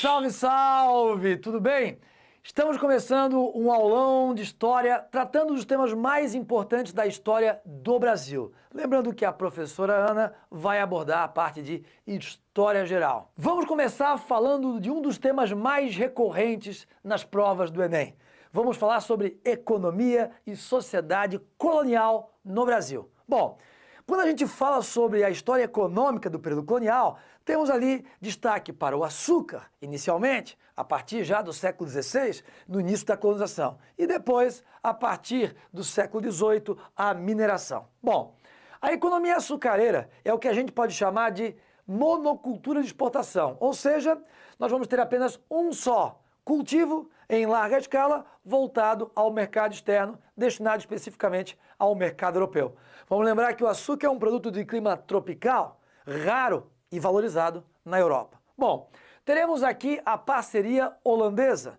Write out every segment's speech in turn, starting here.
Salve, salve! Tudo bem? Estamos começando um aulão de história tratando dos temas mais importantes da história do Brasil. Lembrando que a professora Ana vai abordar a parte de história geral. Vamos começar falando de um dos temas mais recorrentes nas provas do Enem. Vamos falar sobre economia e sociedade colonial no Brasil. Bom, quando a gente fala sobre a história econômica do período colonial, temos ali destaque para o açúcar, inicialmente, a partir já do século XVI, no início da colonização, e depois, a partir do século XVIII, a mineração. Bom, a economia açucareira é o que a gente pode chamar de monocultura de exportação, ou seja, nós vamos ter apenas um só cultivo em larga escala voltado ao mercado externo, destinado especificamente ao mercado europeu. Vamos lembrar que o açúcar é um produto de clima tropical, raro e valorizado na Europa. Bom, teremos aqui a parceria holandesa.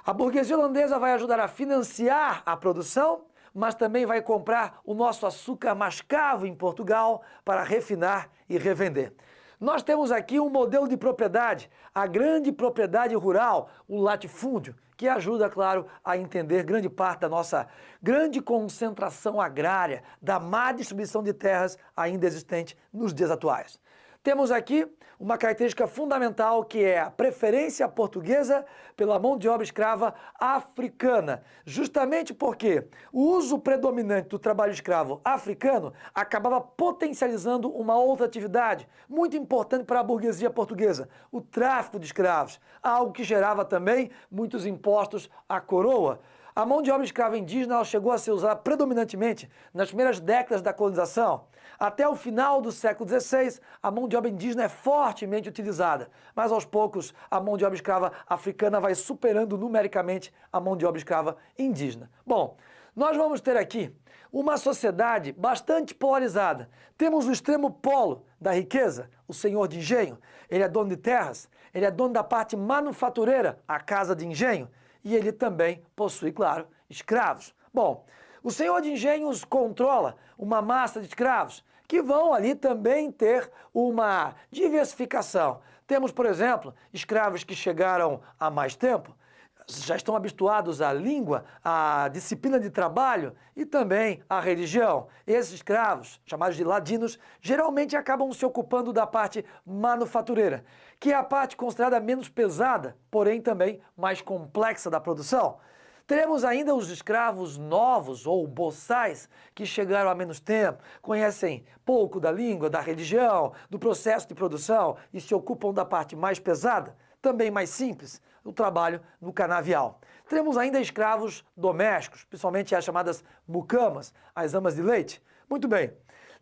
A burguesia holandesa vai ajudar a financiar a produção, mas também vai comprar o nosso açúcar mascavo em Portugal para refinar e revender. Nós temos aqui um modelo de propriedade, a grande propriedade rural, o latifúndio, que ajuda, claro, a entender grande parte da nossa grande concentração agrária, da má distribuição de terras ainda existente nos dias atuais. Temos aqui uma característica fundamental que é a preferência portuguesa pela mão de obra escrava africana, justamente porque o uso predominante do trabalho escravo africano acabava potencializando uma outra atividade muito importante para a burguesia portuguesa, o tráfico de escravos, algo que gerava também muitos impostos à coroa. A mão de obra escrava indígena ela chegou a ser usada predominantemente nas primeiras décadas da colonização. Até o final do século XVI, a mão de obra indígena é fortemente utilizada, mas aos poucos a mão de obra escrava africana vai superando numericamente a mão de obra escrava indígena. Bom, nós vamos ter aqui uma sociedade bastante polarizada. Temos o extremo polo da riqueza, o senhor de engenho, ele é dono de terras, ele é dono da parte manufatureira, a casa de engenho, e ele também possui, claro, escravos. Bom, o senhor de engenhos controla uma massa de escravos que vão ali também ter uma diversificação. Temos, por exemplo, escravos que chegaram há mais tempo, já estão habituados à língua, à disciplina de trabalho e também à religião. Esses escravos, chamados de ladinos, geralmente acabam se ocupando da parte manufatureira, que é a parte considerada menos pesada, porém também mais complexa da produção. Teremos ainda os escravos novos, ou boçais, que chegaram há menos tempo, conhecem pouco da língua, da religião, do processo de produção e se ocupam da parte mais pesada, também mais simples, o trabalho no canavial. Teremos ainda escravos domésticos, principalmente as chamadas mucamas, as amas de leite. Muito bem,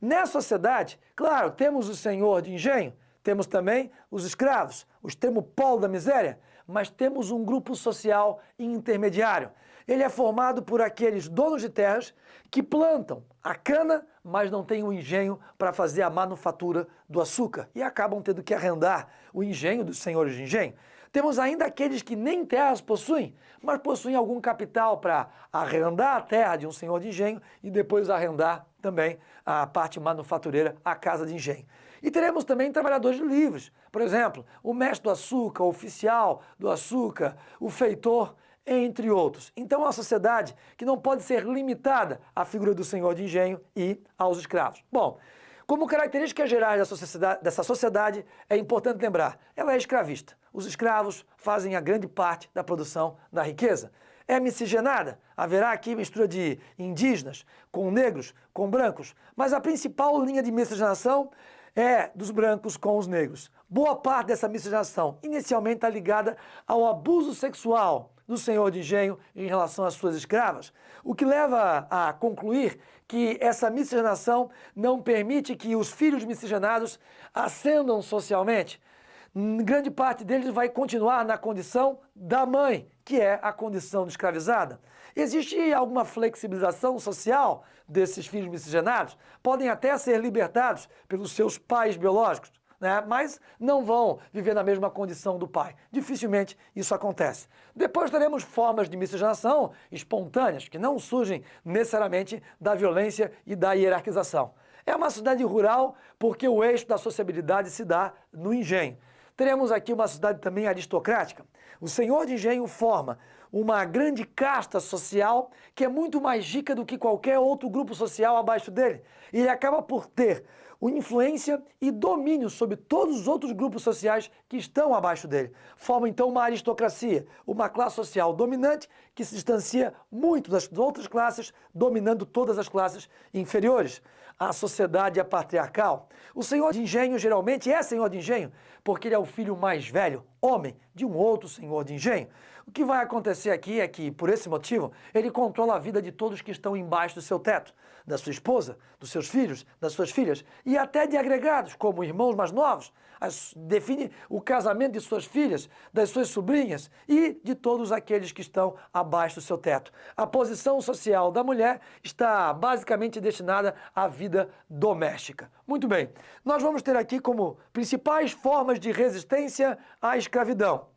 nessa sociedade, claro, temos o senhor de engenho, temos também os escravos, o extremo polo da miséria, mas temos um grupo social intermediário. Ele é formado por aqueles donos de terras que plantam a cana, mas não têm o engenho para fazer a manufatura do açúcar e acabam tendo que arrendar o engenho dos senhores de engenho. Temos ainda aqueles que nem terras possuem, mas possuem algum capital para arrendar a terra de um senhor de engenho e depois arrendar também a parte manufatureira, a casa de engenho. E teremos também trabalhadores livres, por exemplo, o mestre do açúcar, o oficial do açúcar, o feitor, entre outros. Então é uma sociedade que não pode ser limitada à figura do senhor de engenho e aos escravos. Bom, como características gerais dessa sociedade, é importante lembrar, ela é escravista. Os escravos fazem a grande parte da produção da riqueza. É miscigenada, haverá aqui mistura de indígenas com negros, com brancos, mas a principal linha de miscigenação é dos brancos com os negros. Boa parte dessa miscigenação inicialmente está ligada ao abuso sexual do senhor de engenho em relação às suas escravas, o que leva a concluir que essa miscigenação não permite que os filhos miscigenados ascendam socialmente. Grande parte deles vai continuar na condição da mãe, que é a condição de escravizada. Existe alguma flexibilização social desses filhos miscigenados? Podem até ser libertados pelos seus pais biológicos, né? Mas não vão viver na mesma condição do pai. Dificilmente isso acontece. Depois teremos formas de miscigenação espontâneas, que não surgem necessariamente da violência e da hierarquização. É uma cidade rural porque o eixo da sociabilidade se dá no engenho. Teremos aqui uma sociedade também aristocrática. O senhor de engenho forma uma grande casta social que é muito mais rica do que qualquer outro grupo social abaixo dele. E ele acaba por ter influência e domínio sobre todos os outros grupos sociais que estão abaixo dele. Forma então uma aristocracia, uma classe social dominante que se distancia muito das outras classes, dominando todas as classes inferiores. A sociedade é patriarcal. O senhor de engenho geralmente é senhor de engenho porque ele é o filho mais velho, homem, de um outro senhor de engenho. O que vai acontecer aqui é que, por esse motivo, ele controla a vida de todos que estão embaixo do seu teto, da sua esposa, dos seus filhos, das suas filhas e até de agregados, como irmãos mais novos. Define o casamento de suas filhas, das suas sobrinhas e de todos aqueles que estão abaixo do seu teto. A posição social da mulher está basicamente destinada à vida doméstica. Muito bem, nós vamos ter aqui como principais formas de resistência à escravidão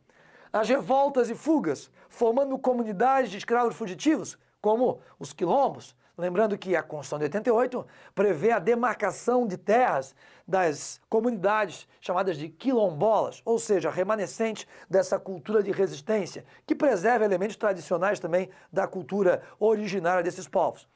as revoltas e fugas, formando comunidades de escravos fugitivos, como os quilombos. Lembrando que a Constituição de 88 prevê a demarcação de terras das comunidades chamadas de quilombolas, ou seja, remanescentes dessa cultura de resistência, que preserva elementos tradicionais também da cultura originária desses povos.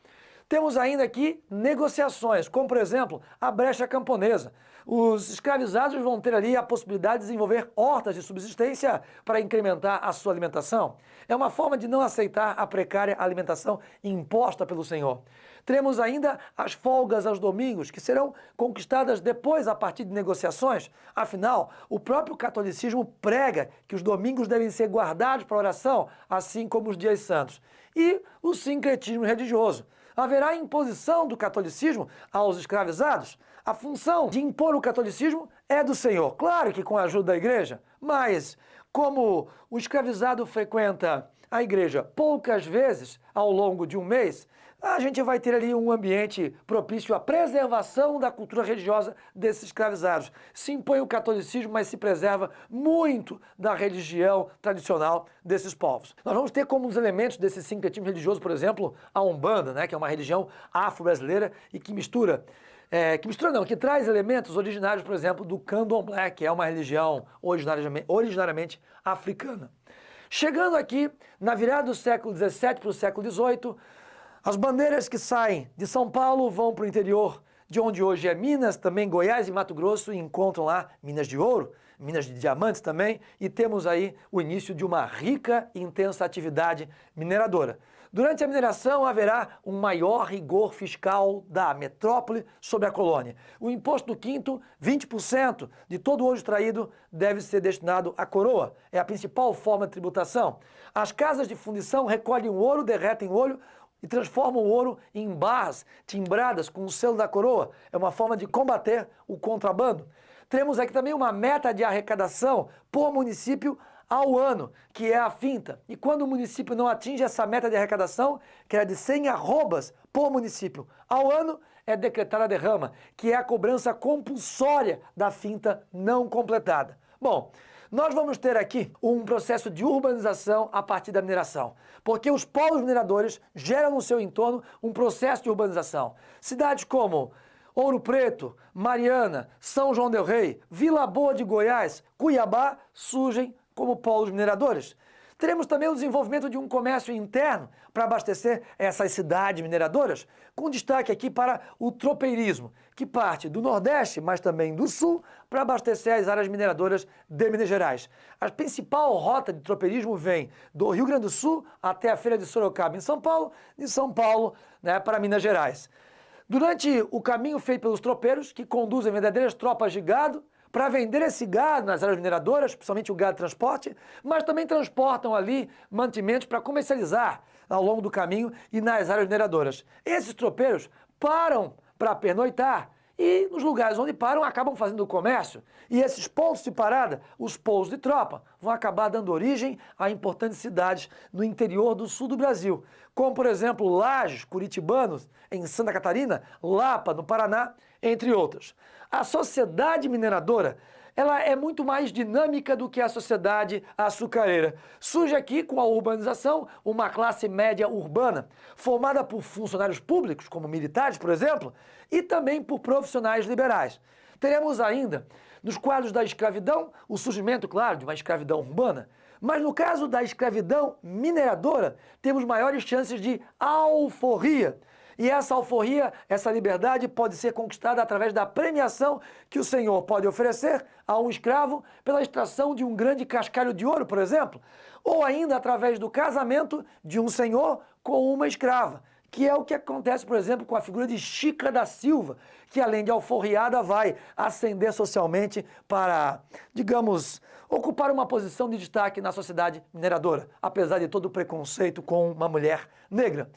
Temos ainda aqui negociações, como por exemplo a brecha camponesa. Os escravizados vão ter ali a possibilidade de desenvolver hortas de subsistência para incrementar a sua alimentação. É uma forma de não aceitar a precária alimentação imposta pelo Senhor. Teremos ainda as folgas aos domingos, que serão conquistadas depois a partir de negociações. Afinal, o próprio catolicismo prega que os domingos devem ser guardados para oração, assim como os dias santos. E o sincretismo religioso. Haverá imposição do catolicismo aos escravizados? A função de impor o catolicismo é do Senhor, claro que com a ajuda da igreja, mas como o escravizado frequenta a igreja poucas vezes ao longo de um mês, a gente vai ter ali um ambiente propício à preservação da cultura religiosa desses escravizados. Se impõe o catolicismo, mas se preserva muito da religião tradicional desses povos. Nós vamos ter como um dos elementos desse sincretismo religioso, por exemplo, a Umbanda, né, que é uma religião afro-brasileira e que que traz elementos originários, por exemplo, do Candomblé, que é uma religião originariamente africana. Chegando aqui, na virada do século XVII para o século XVIII, as bandeiras que saem de São Paulo vão para o interior, de onde hoje é Minas, também Goiás e Mato Grosso, e encontram lá minas de ouro, minas de diamantes também, e temos aí o início de uma rica e intensa atividade mineradora. Durante a mineração haverá um maior rigor fiscal da metrópole sobre a colônia. O imposto do quinto, 20% de todo o ouro extraído, deve ser destinado à coroa. É a principal forma de tributação. As casas de fundição recolhem o ouro, derretem o ouro, e transformam o ouro em barras timbradas com o selo da coroa. É uma forma de combater o contrabando. Temos aqui também uma meta de arrecadação por município ao ano, que é a finta. E quando o município não atinge essa meta de arrecadação, que é de 100 arrobas por município ao ano, é decretada a derrama, que é a cobrança compulsória da finta não completada. Bom, nós vamos ter aqui um processo de urbanização a partir da mineração, porque os polos mineradores geram no seu entorno um processo de urbanização. Cidades como Ouro Preto, Mariana, São João del Rei, Vila Boa de Goiás, Cuiabá surgem como polos mineradores. Teremos também o desenvolvimento de um comércio interno para abastecer essas cidades mineradoras, com destaque aqui para o tropeirismo, que parte do Nordeste, mas também do Sul, para abastecer as áreas mineradoras de Minas Gerais. A principal rota de tropeirismo vem do Rio Grande do Sul até a Feira de Sorocaba, em São Paulo, de São Paulo, para Minas Gerais. Durante o caminho feito pelos tropeiros, que conduzem verdadeiras tropas de gado, para vender esse gado nas áreas mineradoras, principalmente o gado de transporte, mas também transportam ali mantimentos para comercializar ao longo do caminho e nas áreas mineradoras. Esses tropeiros param para pernoitar e nos lugares onde param acabam fazendo o comércio. E esses pontos de parada, os pousos de tropa, vão acabar dando origem a importantes cidades no interior do sul do Brasil, como por exemplo Lages, Curitibanos, em Santa Catarina, Lapa, no Paraná, entre outras. A sociedade mineradora, ela é muito mais dinâmica do que a sociedade açucareira. Surge aqui, com a urbanização, uma classe média urbana, formada por funcionários públicos, como militares, por exemplo, e também por profissionais liberais. Teremos ainda, nos quadros da escravidão, o surgimento, claro, de uma escravidão urbana, mas no caso da escravidão mineradora, temos maiores chances de alforria. E essa alforria, essa liberdade pode ser conquistada através da premiação que o senhor pode oferecer a um escravo pela extração de um grande cascalho de ouro, por exemplo, ou ainda através do casamento de um senhor com uma escrava, que é o que acontece, por exemplo, com a figura de Chica da Silva, que além de alforriada vai ascender socialmente para, digamos, ocupar uma posição de destaque na sociedade mineradora, apesar de todo o preconceito com uma mulher negra.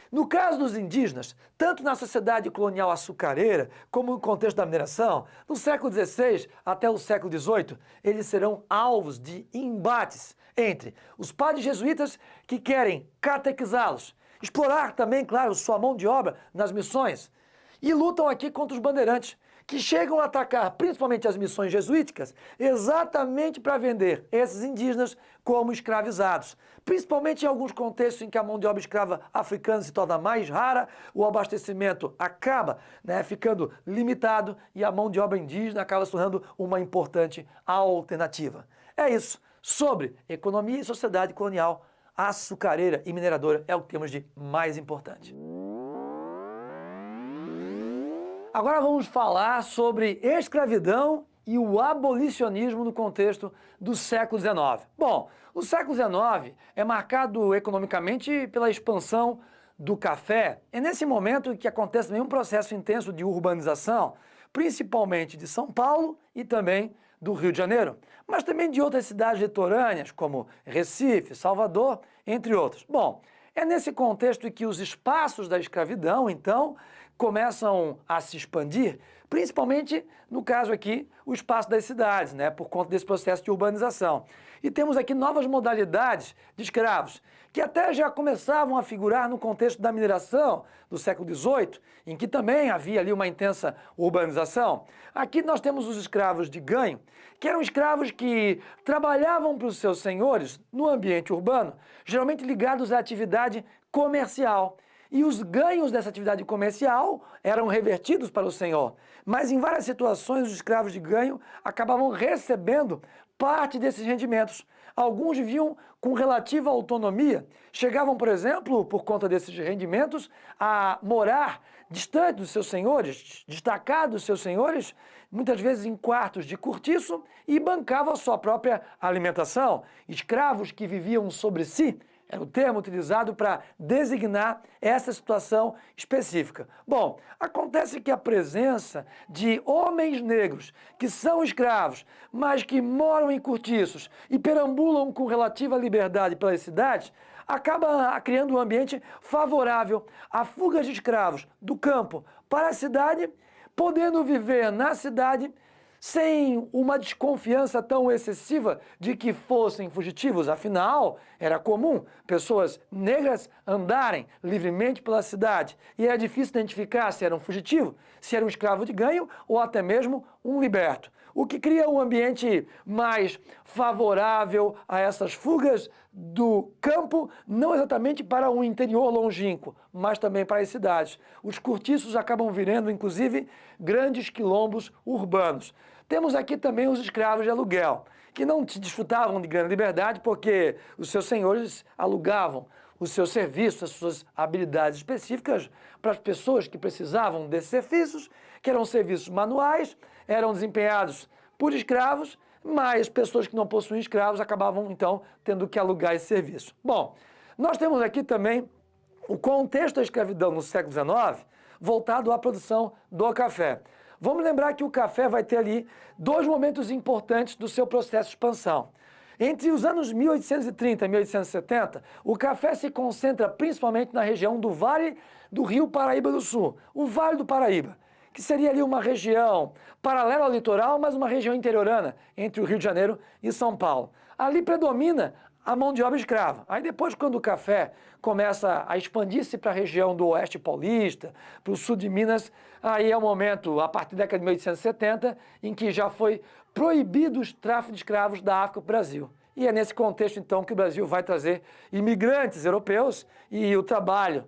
No caso dos indígenas, tanto na sociedade colonial açucareira, como no contexto da mineração, no século XVI até o século XVIII, eles serão alvos de embates entre os padres jesuítas que querem catequizá-los, explorar também, claro, sua mão de obra nas missões, e lutam aqui contra os bandeirantes, que chegam a atacar principalmente as missões jesuíticas, exatamente para vender esses indígenas como escravizados. Principalmente em alguns contextos em que a mão de obra escrava africana se torna mais rara, o abastecimento acaba ficando limitado e a mão de obra indígena acaba se tornando uma importante alternativa. É isso. Sobre economia e sociedade colonial, açucareira e mineradora é o que temos de mais importante. Agora vamos falar sobre escravidão e o abolicionismo no contexto do século XIX. Bom, o século XIX é marcado economicamente pela expansão do café. É nesse momento que acontece também um processo intenso de urbanização, principalmente de São Paulo e também do Rio de Janeiro, mas também de outras cidades litorâneas, como Recife, Salvador, entre outras. Bom, é nesse contexto que os espaços da escravidão, então, começam a se expandir, principalmente, no caso aqui, o espaço das cidades, por conta desse processo de urbanização. E temos aqui novas modalidades de escravos, que até já começavam a figurar no contexto da mineração do século XVIII, em que também havia ali uma intensa urbanização. Aqui nós temos os escravos de ganho, que eram escravos que trabalhavam para os seus senhores no ambiente urbano, geralmente ligados à atividade comercial. E os ganhos dessa atividade comercial eram revertidos para o senhor. Mas em várias situações os escravos de ganho acabavam recebendo parte desses rendimentos. Alguns viviam com relativa autonomia, chegavam, por exemplo, por conta desses rendimentos, a morar distante dos seus senhores, destacados dos seus senhores, muitas vezes em quartos de cortiço, e bancavam a sua própria alimentação. Escravos que viviam sobre si, era o termo utilizado para designar essa situação específica. Bom, acontece que a presença de homens negros que são escravos, mas que moram em cortiços e perambulam com relativa liberdade pelas cidades, acaba criando um ambiente favorável à fuga de escravos do campo para a cidade, podendo viver na cidade sem uma desconfiança tão excessiva de que fossem fugitivos. Afinal, era comum pessoas negras andarem livremente pela cidade e era difícil identificar se era um fugitivo, se era um escravo de ganho ou até mesmo um liberto. O que cria um ambiente mais favorável a essas fugas do campo, não exatamente para um interior longínquo, mas também para as cidades. Os cortiços acabam virando, inclusive, grandes quilombos urbanos. Temos aqui também os escravos de aluguel, que não desfrutavam de grande liberdade porque os seus senhores alugavam os seus serviços, as suas habilidades específicas para as pessoas que precisavam desses serviços, que eram serviços manuais, eram desempenhados por escravos, mas pessoas que não possuíam escravos acabavam, então, tendo que alugar esse serviço. Bom, nós temos aqui também o contexto da escravidão no século XIX voltado à produção do café. Vamos lembrar que o café vai ter ali dois momentos importantes do seu processo de expansão. Entre os anos 1830 e 1870, o café se concentra principalmente na região do Vale do Rio Paraíba do Sul, o Vale do Paraíba, que seria ali uma região paralela ao litoral, mas uma região interiorana, entre o Rio de Janeiro e São Paulo. Ali predomina a mão de obra escrava. Aí depois, quando o café começa a expandir-se para a região do oeste paulista, para o sul de Minas, aí é o momento, a partir da década de 1870, em que já foi proibido os tráficos de escravos da África para o Brasil. E é nesse contexto, então, que o Brasil vai trazer imigrantes europeus e o trabalho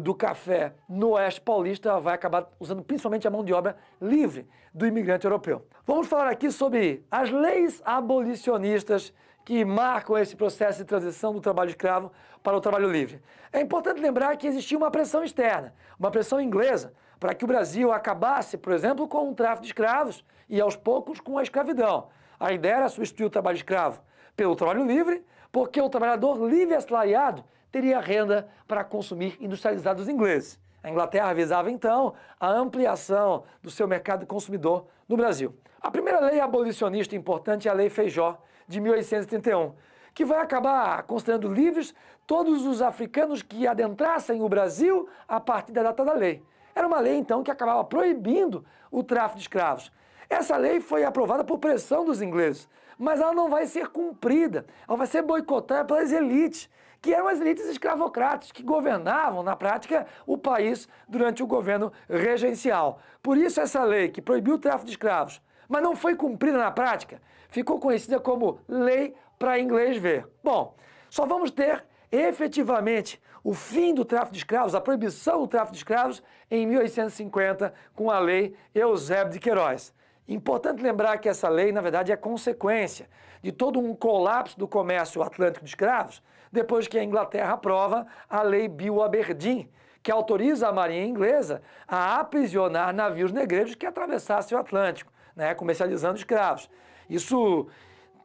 do café no oeste paulista vai acabar usando principalmente a mão de obra livre do imigrante europeu. Vamos falar aqui sobre as leis abolicionistas que marcam esse processo de transição do trabalho escravo para o trabalho livre. É importante lembrar que existia uma pressão externa, uma pressão inglesa, para que o Brasil acabasse, por exemplo, com o tráfico de escravos e, aos poucos, com a escravidão. A ideia era substituir o trabalho escravo pelo trabalho livre, porque o trabalhador livre e assalariado teria renda para consumir industrializado dos ingleses. A Inglaterra visava, então, a ampliação do seu mercado consumidor no Brasil. A primeira lei abolicionista importante é a Lei Feijó, de 1831, que vai acabar considerando livres todos os africanos que adentrassem o Brasil a partir da data da lei. Era uma lei, então, que acabava proibindo o tráfico de escravos. Essa lei foi aprovada por pressão dos ingleses, mas ela não vai ser cumprida, ela vai ser boicotada pelas elites, que eram as elites escravocratas, que governavam, na prática, o país durante o governo regencial. Por isso essa lei, que proibiu o tráfico de escravos, mas não foi cumprida na prática, ficou conhecida como Lei para Inglês Ver. Bom, só vamos ter efetivamente o fim do tráfico de escravos, a proibição do tráfico de escravos, em 1850, com a Lei Eusébio de Queiroz. Importante lembrar que essa lei, na verdade, é consequência de todo um colapso do comércio atlântico de escravos, depois que a Inglaterra aprova a Lei Bill Aberdeen, que autoriza a marinha inglesa a aprisionar navios negreiros que atravessassem o Atlântico, comercializando escravos. Isso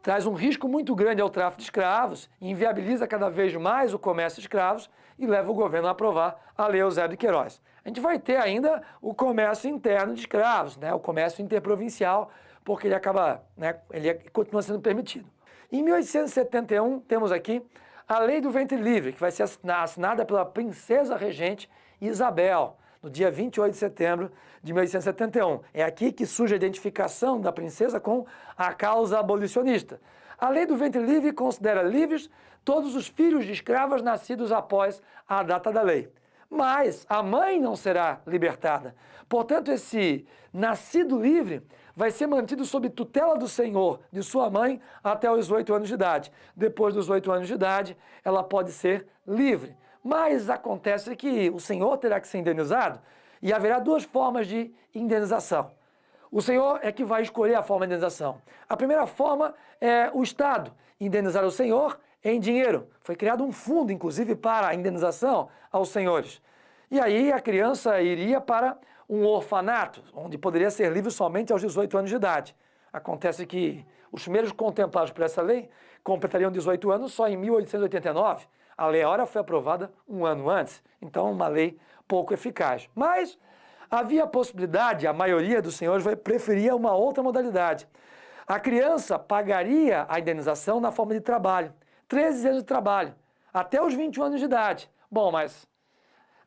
traz um risco muito grande ao tráfico de escravos, inviabiliza cada vez mais o comércio de escravos e leva o governo a aprovar a Lei Eusébio de Queiroz. A gente vai ter ainda o comércio interno de escravos, o comércio interprovincial, porque ele acaba, ele continua sendo permitido. Em 1871, temos aqui a Lei do Ventre Livre, que vai ser assinada pela princesa regente Isabel, no dia 28 de setembro de 1871. É aqui que surge a identificação da princesa com a causa abolicionista. A Lei do Ventre Livre considera livres todos os filhos de escravas nascidos após a data da lei. Mas a mãe não será libertada. Portanto, esse nascido livre vai ser mantido sob tutela do senhor, de sua mãe, até os 8 anos de idade. Depois dos 8 anos de idade, ela pode ser livre. Mas acontece que o senhor terá que ser indenizado e haverá duas formas de indenização. O senhor é que vai escolher a forma de indenização. A primeira forma é o Estado indenizar o senhor em dinheiro. Foi criado um fundo, inclusive, para a indenização aos senhores. E aí a criança iria para um orfanato, onde poderia ser livre somente aos 18 anos de idade. Acontece que os primeiros contemplados por essa lei completariam 18 anos só em 1889. A Lei Áurea foi aprovada um ano antes, então uma lei pouco eficaz. Mas havia a possibilidade, a maioria dos senhores preferia uma outra modalidade. A criança pagaria a indenização na forma de trabalho, 13 anos de trabalho, até os 21 anos de idade. Bom, mas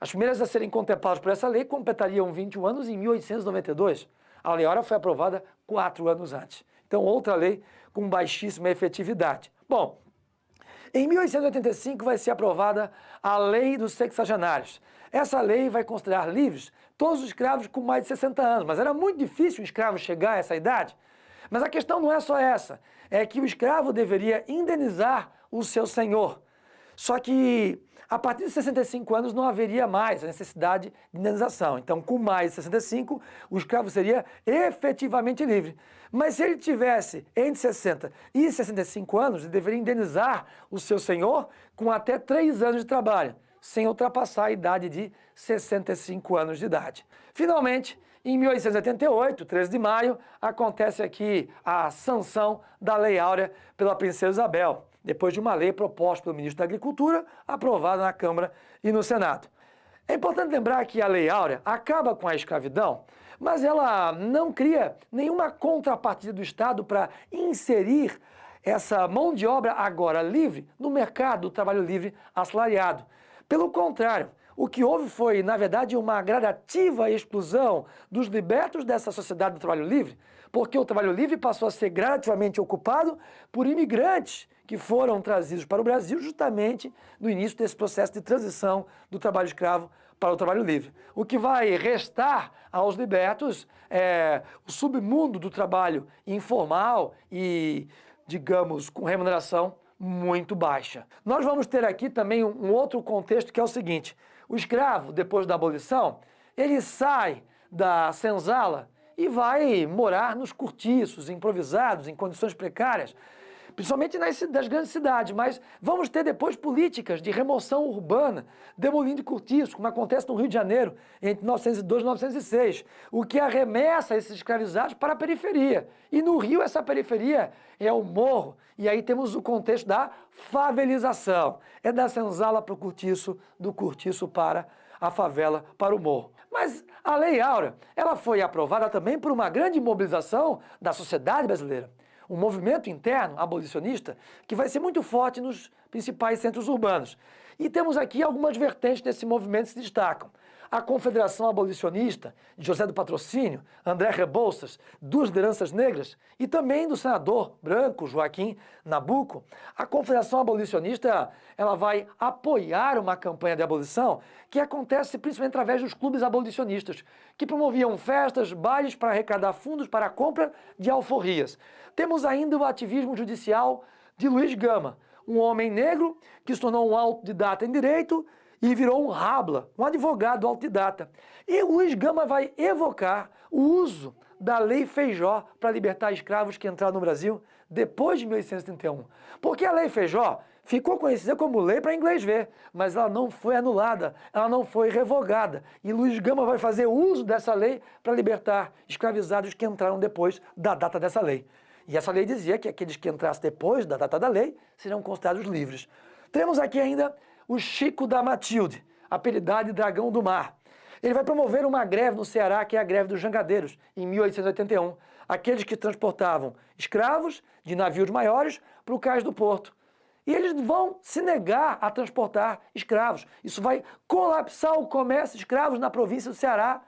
as primeiras a serem contempladas por essa lei completariam 21 anos em 1892. A Lei Áurea foi aprovada 4 anos antes. Então, outra lei com baixíssima efetividade. Bom, em 1885 vai ser aprovada a Lei dos Sexagenários. Essa lei vai considerar livres todos os escravos com mais de 60 anos, mas era muito difícil o escravo chegar a essa idade. Mas a questão não é só essa, é que o escravo deveria indenizar o seu senhor. Só que a partir de 65 anos não haveria mais a necessidade de indenização. Então, com mais de 65, o escravo seria efetivamente livre. Mas se ele tivesse entre 60 e 65 anos, ele deveria indenizar o seu senhor com até 3 anos de trabalho, sem ultrapassar a idade de 65 anos de idade. Finalmente, em 1888, 13 de maio, acontece aqui a sanção da Lei Áurea pela princesa Isabel, depois de uma lei proposta pelo ministro da Agricultura, aprovada na Câmara e no Senado. É importante lembrar que a Lei Áurea acaba com a escravidão, mas ela não cria nenhuma contrapartida do Estado para inserir essa mão de obra agora livre no mercado do trabalho livre assalariado. Pelo contrário, O que houve foi, na verdade, uma gradativa exclusão dos libertos dessa sociedade do trabalho livre, porque o trabalho livre passou a ser gradativamente ocupado por imigrantes que foram trazidos para o Brasil justamente no início desse processo de transição do trabalho escravo para o trabalho livre. O que vai restar aos libertos é o submundo do trabalho informal e, digamos, com remuneração muito baixa. Nós vamos ter aqui também um outro contexto que é o seguinte: o escravo, depois da abolição, ele sai da senzala e vai morar nos cortiços, improvisados, em condições precárias, principalmente das grandes cidades, mas vamos ter depois políticas de remoção urbana, demolindo cortiços, como acontece no Rio de Janeiro, entre 1902 e 1906, o que arremessa esses escravizados para a periferia. E no Rio essa periferia é o morro, e aí temos o contexto da favelização. É da senzala para o cortiço, do cortiço para a favela, para o morro. Mas a Lei Áurea, ela foi aprovada também por uma grande mobilização da sociedade brasileira. Um movimento interno abolicionista que vai ser muito forte nos principais centros urbanos. E temos aqui algumas vertentes desse movimento que se destacam. A Confederação Abolicionista, de José do Patrocínio, André Rebouças, duas lideranças negras, e também do senador branco Joaquim Nabuco. A Confederação Abolicionista, ela vai apoiar uma campanha de abolição que acontece principalmente através dos clubes abolicionistas, que promoviam festas, bailes para arrecadar fundos para a compra de alforrias. Temos ainda o ativismo judicial de Luiz Gama, um homem negro que se tornou um autodidata em direito e virou um rabla, um advogado autodidata. E o Luiz Gama vai evocar o uso da Lei Feijó para libertar escravos que entraram no Brasil depois de 1831. Porque a Lei Feijó ficou conhecida como lei para inglês ver, mas ela não foi anulada, ela não foi revogada. E Luiz Gama vai fazer uso dessa lei para libertar escravizados que entraram depois da data dessa lei. E essa lei dizia que aqueles que entrassem depois da data da lei serão considerados livres. Temos aqui ainda o Chico da Matilde, apelidado de Dragão do Mar. Ele vai promover uma greve no Ceará, que é a greve dos jangadeiros, em 1881. Aqueles que transportavam escravos de navios maiores para o cais do porto. E eles vão se negar a transportar escravos. Isso vai colapsar o comércio de escravos na província do Ceará.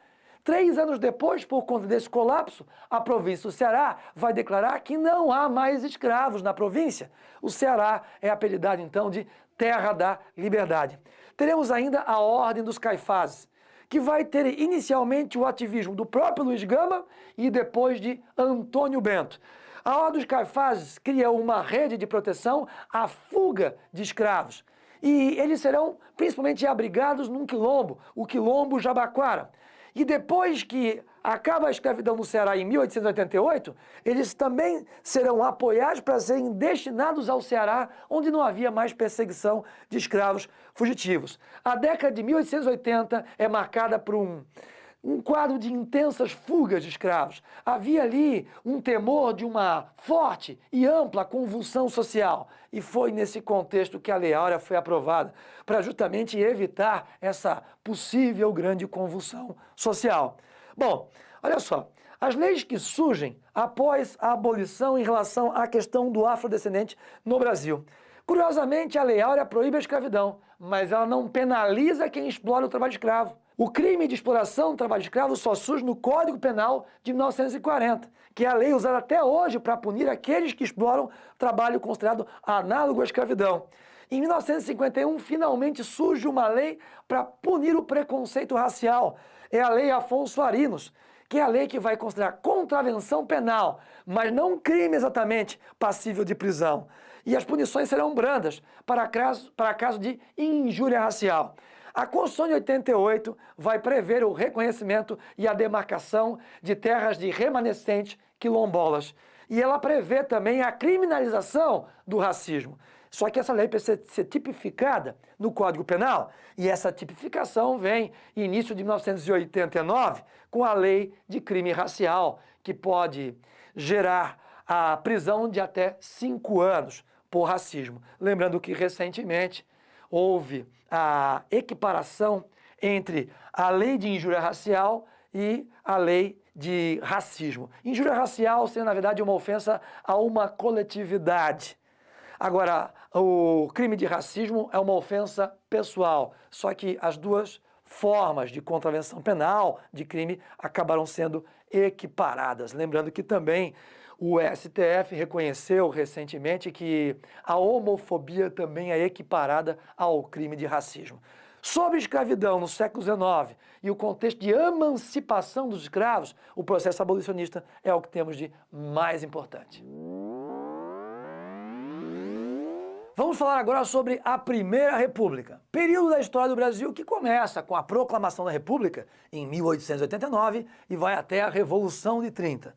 3 anos depois, por conta desse colapso, a província do Ceará vai declarar que não há mais escravos na província. O Ceará é apelidado, então, de Terra da Liberdade. Teremos ainda a Ordem dos Caifazes, que vai ter inicialmente o ativismo do próprio Luiz Gama e depois de Antônio Bento. A Ordem dos Caifazes cria uma rede de proteção à fuga de escravos. E eles serão principalmente abrigados num quilombo, o Quilombo Jabaquara. E depois que acaba a escravidão no Ceará em 1888, eles também serão apoiados para serem destinados ao Ceará, onde não havia mais perseguição de escravos fugitivos. A década de 1880 é marcada por um quadro de intensas fugas de escravos. Havia ali um temor de uma forte e ampla convulsão social. E foi nesse contexto que a Lei Áurea foi aprovada, para justamente evitar essa possível grande convulsão social. Bom, olha só, as leis que surgem após a abolição em relação à questão do afrodescendente no Brasil. Curiosamente, a Lei Áurea proíbe a escravidão, mas ela não penaliza quem explora o trabalho escravo. O crime de exploração do trabalho escravo só surge no Código Penal de 1940, que é a lei usada até hoje para punir aqueles que exploram trabalho considerado análogo à escravidão. Em 1951, finalmente surge uma lei para punir o preconceito racial. É a Lei Afonso Arinos, que é a lei que vai considerar contravenção penal, mas não crime exatamente passível de prisão. E as punições serão brandas para caso de injúria racial. A Constituição de 88 vai prever o reconhecimento e a demarcação de terras de remanescentes quilombolas. E ela prevê também a criminalização do racismo. Só que essa lei precisa ser tipificada no Código Penal, e essa tipificação vem em início de 1989 com a Lei de Crime Racial, que pode gerar a prisão de até 5 anos por racismo. Lembrando que recentemente houve a equiparação entre a lei de injúria racial e a lei de racismo. Injúria racial sendo, na verdade, uma ofensa a uma coletividade. Agora, o crime de racismo é uma ofensa pessoal, só que as duas formas de contravenção penal, de crime, acabaram sendo equiparadas. Lembrando que também o STF reconheceu recentemente que a homofobia também é equiparada ao crime de racismo. Sobre escravidão no século XIX e o contexto de emancipação dos escravos, o processo abolicionista é o que temos de mais importante. Vamos falar agora sobre a Primeira República, período da história do Brasil que começa com a proclamação da República em 1889 e vai até a Revolução de 30.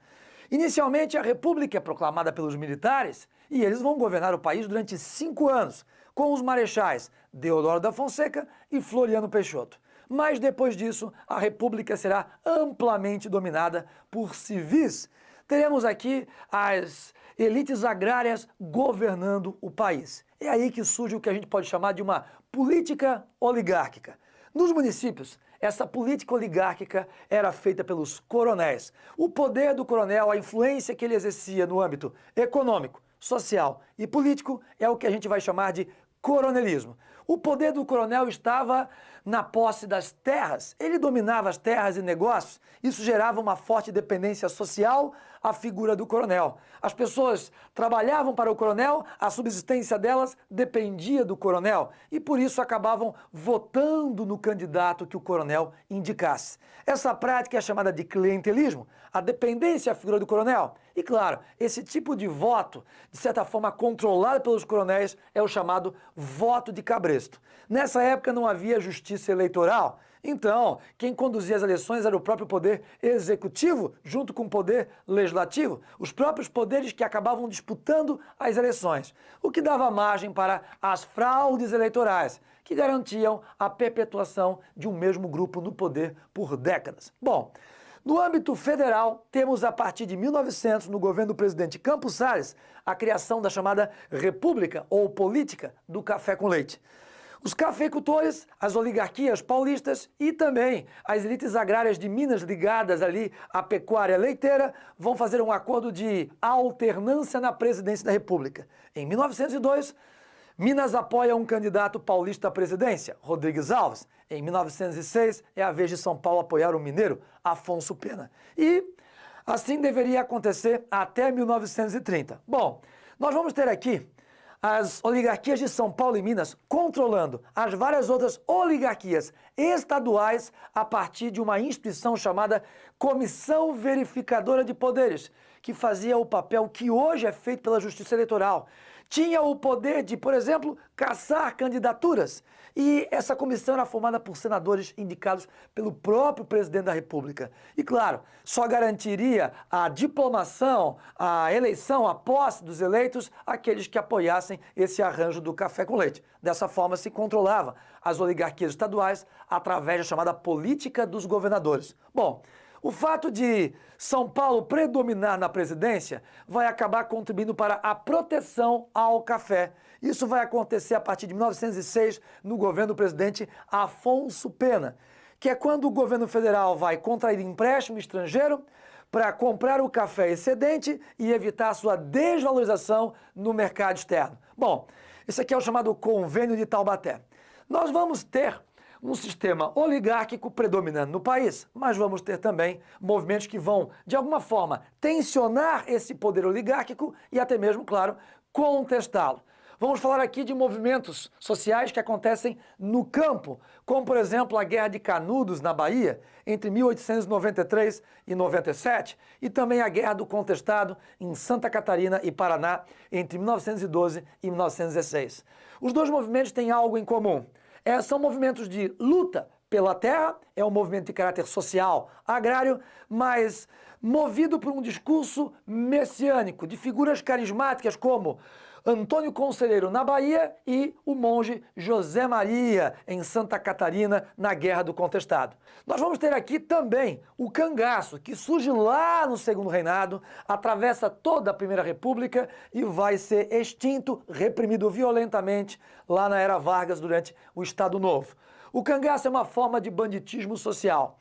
Inicialmente, a República é proclamada pelos militares e eles vão governar o país durante 5 anos, com os marechais Deodoro da Fonseca e Floriano Peixoto. Mas depois disso, a República será amplamente dominada por civis. Teremos aqui as elites agrárias governando o país. É aí que surge o que a gente pode chamar de uma política oligárquica. Nos municípios, essa política oligárquica era feita pelos coronéis. O poder do coronel, a influência que ele exercia no âmbito econômico, social e político é o que a gente vai chamar de coronelismo. O poder do coronel estava na posse das terras. Ele dominava as terras e negócios. Isso gerava uma forte dependência social à figura do coronel. As pessoas trabalhavam para o coronel, a subsistência delas dependia do coronel e por isso acabavam votando no candidato que o coronel indicasse. Essa prática é chamada de clientelismo, a dependência à figura do coronel. E claro, esse tipo de voto, de certa forma controlado pelos coronéis, é o chamado voto de cabresto. Nessa época não havia justiça eleitoral, então quem conduzia as eleições era o próprio poder executivo, junto com o poder legislativo, os próprios poderes que acabavam disputando as eleições, o que dava margem para as fraudes eleitorais, que garantiam a perpetuação de um mesmo grupo no poder por décadas. Bom, no âmbito federal, temos a partir de 1900, no governo do presidente Campos Salles, a criação da chamada República ou Política do Café com Leite. Os cafeicultores, as oligarquias paulistas e também as elites agrárias de Minas ligadas ali à pecuária leiteira vão fazer um acordo de alternância na presidência da República. Em 1902, Minas apoia um candidato paulista à presidência, Rodrigues Alves. Em 1906, é a vez de São Paulo apoiar o mineiro, Afonso Pena. E assim deveria acontecer até 1930. Bom, nós vamos ter aqui as oligarquias de São Paulo e Minas controlando as várias outras oligarquias estaduais a partir de uma instituição chamada Comissão Verificadora de Poderes, que fazia o papel que hoje é feito pela Justiça Eleitoral. Tinha o poder de, por exemplo, caçar candidaturas. E essa comissão era formada por senadores indicados pelo próprio presidente da República. E, claro, só garantiria a diplomação, a eleição, a posse dos eleitos aqueles que apoiassem esse arranjo do café com leite. Dessa forma se controlava as oligarquias estaduais através da chamada política dos governadores. Bom, o fato de São Paulo predominar na presidência vai acabar contribuindo para a proteção ao café. Isso vai acontecer a partir de 1906, no governo do presidente Afonso Pena, que é quando o governo federal vai contrair empréstimo estrangeiro para comprar o café excedente e evitar a sua desvalorização no mercado externo. Bom, esse aqui é o chamado Convênio de Taubaté. Nós vamos ter um sistema oligárquico predominando no país, mas vamos ter também movimentos que vão, de alguma forma, tensionar esse poder oligárquico e até mesmo, claro, contestá-lo. Vamos falar aqui de movimentos sociais que acontecem no campo, como, por exemplo, a Guerra de Canudos, na Bahia, entre 1893 e 97, e também a Guerra do Contestado, em Santa Catarina e Paraná, entre 1912 e 1916. Os dois movimentos têm algo em comum. São movimentos de luta pela terra, é um movimento de caráter social, agrário, mas movido por um discurso messiânico, de figuras carismáticas como Antônio Conselheiro na Bahia e o monge José Maria em Santa Catarina na Guerra do Contestado. Nós vamos ter aqui também o cangaço, que surge lá no Segundo Reinado, atravessa toda a Primeira República e vai ser extinto, reprimido violentamente lá na Era Vargas durante o Estado Novo. O cangaço é uma forma de banditismo social.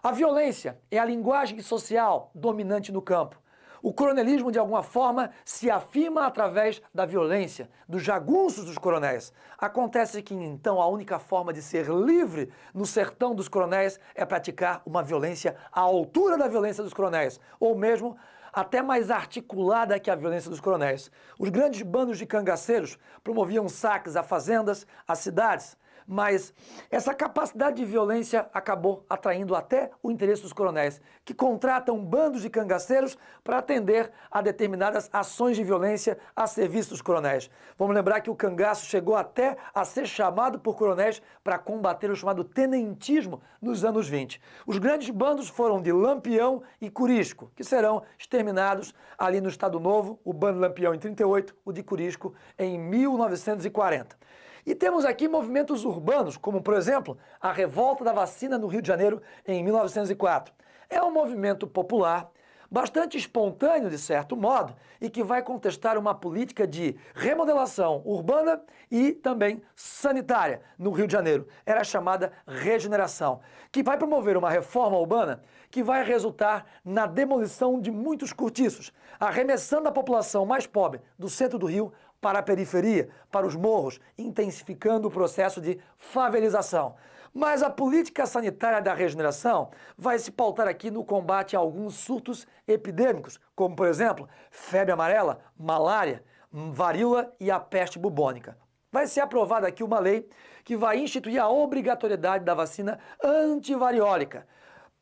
A violência é a linguagem social dominante no campo. O coronelismo, de alguma forma, se afirma através da violência, dos jagunços dos coronéis. Acontece que, então, a única forma de ser livre no sertão dos coronéis é praticar uma violência à altura da violência dos coronéis, ou mesmo até mais articulada que a violência dos coronéis. Os grandes bandos de cangaceiros promoviam saques a fazendas, a cidades, mas essa capacidade de violência acabou atraindo até o interesse dos coronéis, que contratam bandos de cangaceiros para atender a determinadas ações de violência a serviço dos coronéis. Vamos lembrar que o cangaço chegou até a ser chamado por coronéis para combater o chamado tenentismo nos anos 20. Os grandes bandos foram de Lampião e Curisco, que serão exterminados ali no Estado Novo, o bando Lampião em 38, o de Curisco em 1940. E temos aqui movimentos urbanos, como, por exemplo, a Revolta da Vacina no Rio de Janeiro em 1904. É um movimento popular, bastante espontâneo de certo modo, e que vai contestar uma política de remodelação urbana e também sanitária no Rio de Janeiro. Era chamada regeneração, que vai promover uma reforma urbana que vai resultar na demolição de muitos cortiços, arremessando a população mais pobre do centro do Rio para a periferia, para os morros, intensificando o processo de favelização. Mas a política sanitária da regeneração vai se pautar aqui no combate a alguns surtos epidêmicos, como, por exemplo, febre amarela, malária, varíola e a peste bubônica. Vai ser aprovada aqui uma lei que vai instituir a obrigatoriedade da vacina antivariólica,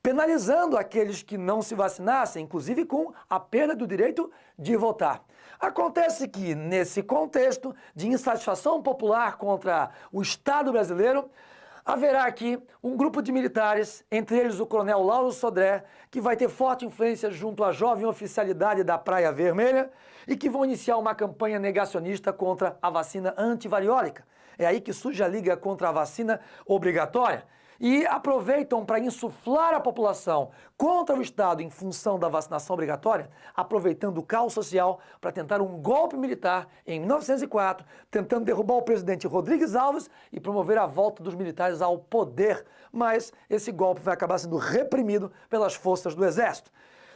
penalizando aqueles que não se vacinassem, inclusive com a perda do direito de votar. Acontece que, nesse contexto de insatisfação popular contra o Estado brasileiro, haverá aqui um grupo de militares, entre eles o coronel Lauro Sodré, que vai ter forte influência junto à jovem oficialidade da Praia Vermelha e que vão iniciar uma campanha negacionista contra a vacina antivariólica. É aí que surge a liga contra a vacina obrigatória. E aproveitam para insuflar a população contra o Estado em função da vacinação obrigatória, aproveitando o caos social para tentar um golpe militar em 1904, tentando derrubar o presidente Rodrigues Alves e promover a volta dos militares ao poder. Mas esse golpe vai acabar sendo reprimido pelas forças do Exército.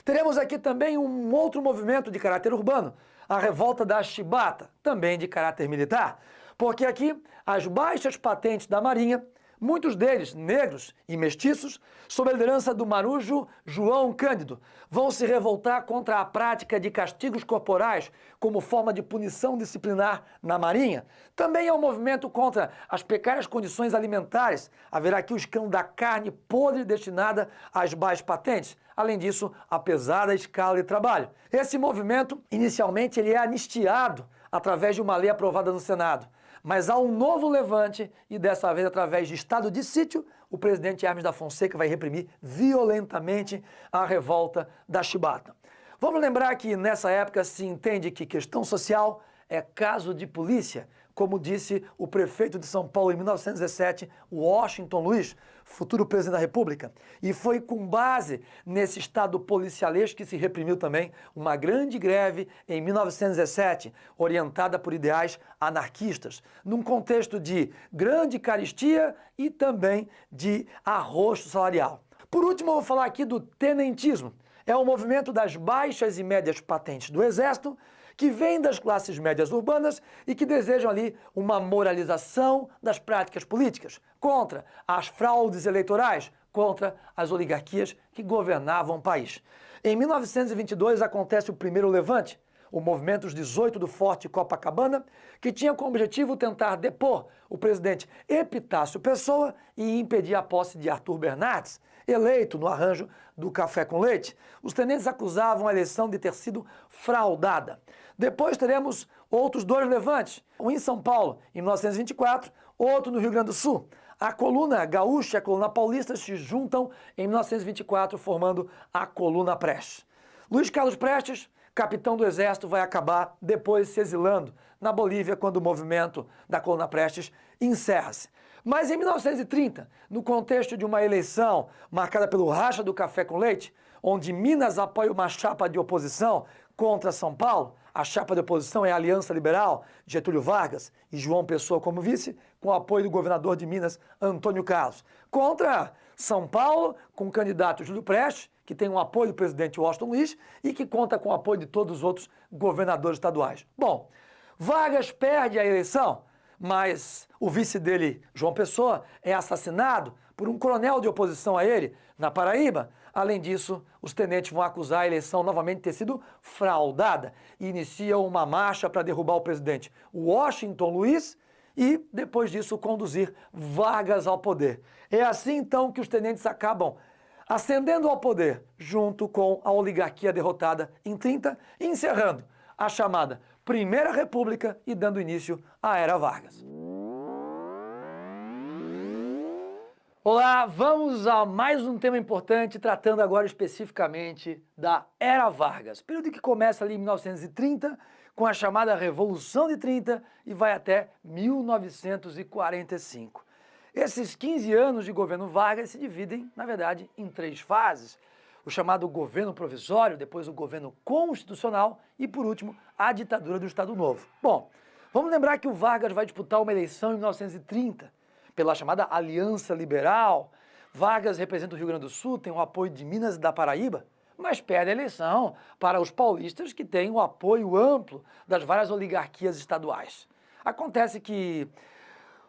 Teremos aqui também um outro movimento de caráter urbano, a Revolta da Chibata, também de caráter militar, porque aqui as baixas patentes da Marinha, muitos deles negros e mestiços, sob a liderança do marujo João Cândido, vão se revoltar contra a prática de castigos corporais como forma de punição disciplinar na Marinha. Também é um movimento contra as precárias condições alimentares. Haverá aqui o escândalo da carne podre destinada às baixas patentes. Além disso, a pesada escala de trabalho. Esse movimento, inicialmente, ele é anistiado através de uma lei aprovada no Senado. Mas há um novo levante e, dessa vez, através de estado de sítio, o presidente Hermes da Fonseca vai reprimir violentamente a revolta da Chibata. Vamos lembrar que, nessa época, se entende que questão social é caso de polícia, como disse o prefeito de São Paulo em 1917, Washington Luiz, futuro presidente da República. E foi com base nesse estado policialesco que se reprimiu também uma grande greve em 1917, orientada por ideais anarquistas, num contexto de grande carestia e também de arroxo salarial. Por último, eu vou falar aqui do tenentismo. É um movimento das baixas e médias patentes do Exército, que vem das classes médias urbanas e que desejam ali uma moralização das práticas políticas, contra as fraudes eleitorais, contra as oligarquias que governavam o país. Em 1922 acontece o primeiro levante, o movimento Os 18 do Forte Copacabana, que tinha como objetivo tentar depor o presidente Epitácio Pessoa e impedir a posse de Arthur Bernardes, eleito no arranjo do café com leite. Os tenentes acusavam a eleição de ter sido fraudada. Depois teremos outros dois levantes, um em São Paulo, em 1924, outro no Rio Grande do Sul. A coluna gaúcha e a coluna paulista se juntam em 1924, formando a coluna Prestes. Luiz Carlos Prestes, capitão do Exército, vai acabar depois se exilando na Bolívia quando o movimento da coluna Prestes encerra-se. Mas em 1930, no contexto de uma eleição marcada pelo racha do café com leite, onde Minas apoia uma chapa de oposição contra São Paulo, a chapa de oposição é a Aliança Liberal, Getúlio Vargas e João Pessoa como vice, com o apoio do governador de Minas, Antônio Carlos. Contra São Paulo, com o candidato Júlio Prestes, que tem o apoio do presidente Washington Luiz e que conta com o apoio de todos os outros governadores estaduais. Bom, Vargas perde a eleição, mas o vice dele, João Pessoa, é assassinado por um coronel de oposição a ele, na Paraíba. Além disso, os tenentes vão acusar a eleição novamente de ter sido fraudada e iniciam uma marcha para derrubar o presidente Washington Luiz e, depois disso, conduzir Vargas ao poder. É assim, então, que os tenentes acabam ascendendo ao poder, junto com a oligarquia derrotada em 30, encerrando a chamada Primeira República e dando início à Era Vargas. Olá, vamos a mais um tema importante, tratando agora especificamente da Era Vargas, período que começa ali em 1930, com a chamada Revolução de 30 e vai até 1945. Esses 15 anos de governo Vargas se dividem, na verdade, em 3 fases. O chamado governo provisório, depois o governo constitucional e, por último, a ditadura do Estado Novo. Bom, vamos lembrar que o Vargas vai disputar uma eleição em 1930, pela chamada Aliança Liberal. Vargas representa o Rio Grande do Sul, tem o apoio de Minas e da Paraíba, mas perde a eleição para os paulistas que têm o apoio amplo das várias oligarquias estaduais. Acontece que